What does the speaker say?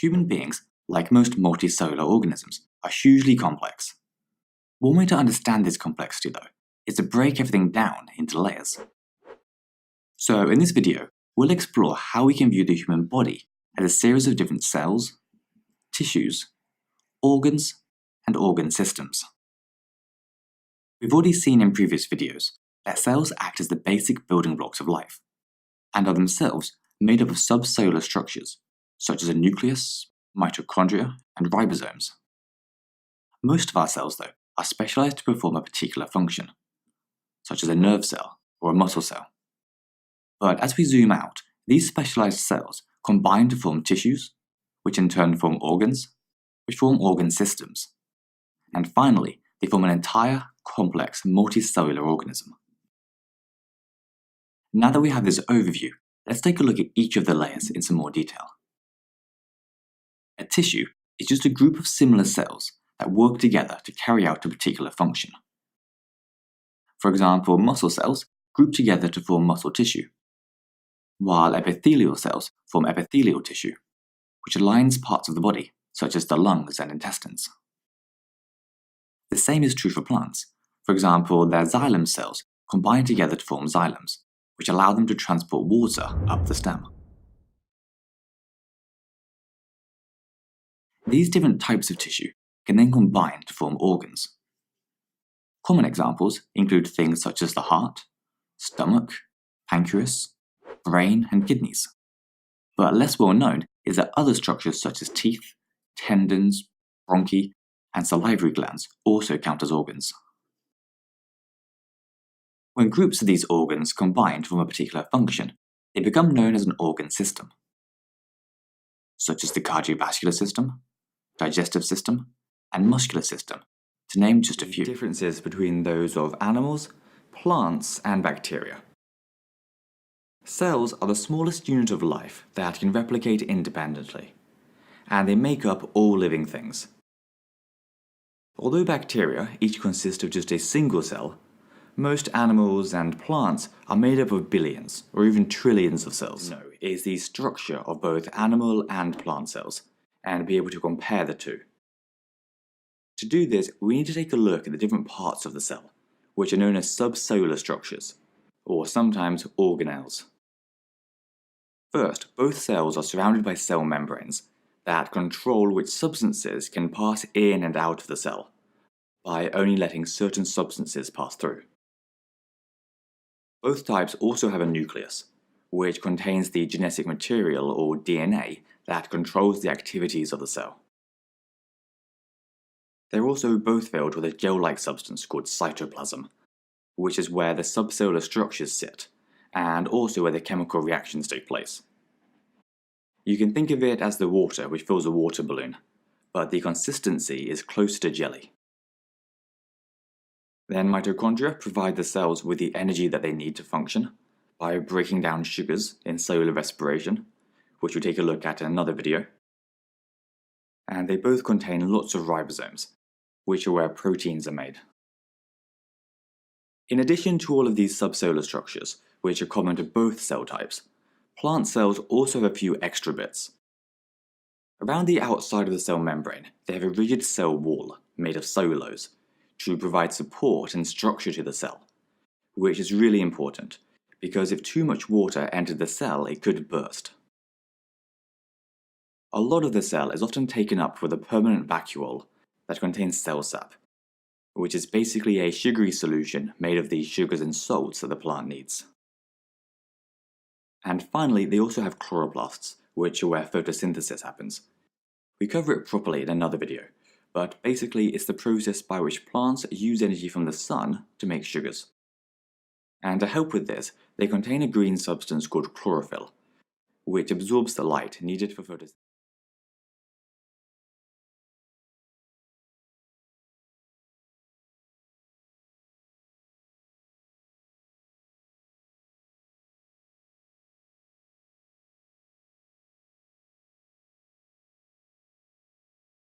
Human beings, like most multicellular organisms, are hugely complex. One way to understand this complexity, though, is to break everything down into layers. So in this video, we'll explore how we can view the human body as a series of different cells, tissues, organs, and organ systems. We've already seen in previous videos that cells act as the basic building blocks of life, and are themselves made up of subcellular structures, such as a nucleus, mitochondria, and ribosomes. Most of our cells, though, are specialized to perform a particular function, such as a nerve cell or a muscle cell. But as we zoom out, these specialized cells combine to form tissues, which in turn form organs, which form organ systems. And finally, they form an entire, complex, multicellular organism. Now that we have this overview, let's take a look at each of the layers in some more detail. A tissue is just a group of similar cells that work together to carry out a particular function. For example, muscle cells group together to form muscle tissue, while epithelial cells form epithelial tissue, which aligns parts of the body, such as the lungs and intestines. The same is true for plants. For example, their xylem cells combine together to form xylems, which allow them to transport water up the stem. These different types of tissue can then combine to form organs. Common examples include things such as the heart, stomach, pancreas, brain, and kidneys. But less well known is that other structures such as teeth, tendons, bronchi, and salivary glands also count as organs. When groups of these organs combine to form a particular function, they become known as an organ system, such as the cardiovascular system, digestive system, and muscular system, to name just a few. Differences between those of animals, plants, and bacteria. Cells are the smallest unit of life that can replicate independently, and they make up all living things. Although bacteria each consist of just a single cell, most animals and plants are made up of billions or even trillions of cells. Know is the structure of both animal and plant cells, and be able to compare the two. To do this, we need to take a look at the different parts of the cell, which are known as subcellular structures, or sometimes organelles. First, both cells are surrounded by cell membranes that control which substances can pass in and out of the cell, by only letting certain substances pass through. Both types also have a nucleus, which contains the genetic material or DNA that controls the activities of the cell. They're also both filled with a gel-like substance called cytoplasm, which is where the subcellular structures sit, and also where the chemical reactions take place. You can think of it as the water which fills a water balloon, but the consistency is closer to jelly. Then mitochondria provide the cells with the energy that they need to function by breaking down sugars in cellular respiration, which we'll take a look at in another video. And they both contain lots of ribosomes, which are where proteins are made. In addition to all of these subcellular structures, which are common to both cell types, plant cells also have a few extra bits. Around the outside of the cell membrane, they have a rigid cell wall made of cellulose to provide support and structure to the cell, which is really important because if too much water entered the cell, it could burst. A lot of the cell is often taken up with a permanent vacuole that contains cell sap, which is basically a sugary solution made of the sugars and salts that the plant needs. And finally, they also have chloroplasts, which are where photosynthesis happens. We cover it properly in another video, but basically it's the process by which plants use energy from the sun to make sugars. And to help with this, they contain a green substance called chlorophyll, which absorbs the light needed for photosynthesis.